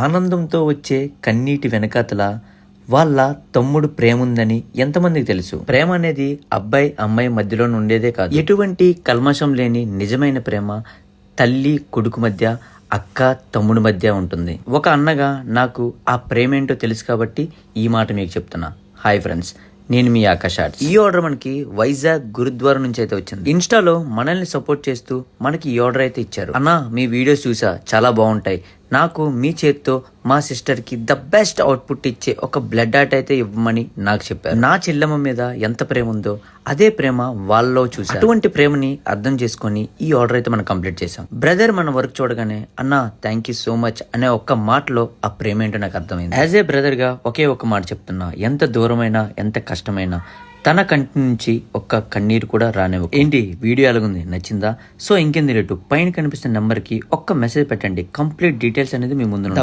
ఆనందంతో వచ్చే కన్నీటి వెనకాతల వాళ్ళ తమ్ముడు ప్రేమ ఉందని ఎంతమందికి తెలుసు? ప్రేమ అనేది అబ్బాయి అమ్మాయి మధ్యలో ఉండేదే కాదు. ఎటువంటి కల్మషం లేని నిజమైన ప్రేమ తల్లి కొడుకు మధ్య, అక్క తమ్ముడు మధ్య ఉంటుంది. ఒక అన్నగా నాకు ఆ ప్రేమ ఏంటో తెలుసు కాబట్టి ఈ మాట మీకు చెప్తున్నా. హాయ్ ఫ్రెండ్స్, నేను మీ ఆకాష్. ఈ ఆర్డర్ మనకి వైజాగ్ గురుద్వారా నుంచి అయితే వచ్చింది. ఇన్స్టాలో మనల్ని సపోర్ట్ చేస్తూ మనకి ఈ ఆర్డర్ అయితే ఇచ్చారు. అన్న, మీ వీడియోస్ చూసా, చాలా బాగుంటాయి. నాకు మీ చేత్తో మా సిస్టర్ కి ద బెస్ట్ అవుట్పుట్ ఇచ్చే ఒక బ్లడ్ ఆర్ట్ అయితే ఇవ్వమని నాకు చెప్పారు. నా చెల్లెమ్మ మీద ఎంత ప్రేమ ఉందో అదే ప్రేమ వాళ్ళలో చూసా. అటువంటి ప్రేమని అర్థం చేసుకొని ఈ ఆర్డర్ అయితే మనం కంప్లీట్ చేసాం. బ్రదర్ మన వర్క్ చూడగానే అన్న థ్యాంక్ యూ సో మచ్ అనే ఒక్క మాటలో ఆ ప్రేమ ఏంటో నాకు అర్థమైంది. యాజ్ ఏ బ్రదర్ గా ఒకే ఒక మాట చెప్తున్నా, ఎంత దూరమైనా ఎంత కష్టమైనా తన కంటి నుంచి ఒక్క కన్నీరు కూడా రానివ్వ. ఏంటి వీడియో ఎలాగుంది, నచ్చిందా? సో ఇంకెందుకు లేటు, పైన కనిపిస్తున్న నెంబర్ కి ఒక్క మెసేజ్ పెట్టండి. కంప్లీట్ డీటెయిల్స్ అనేది మీ ముందు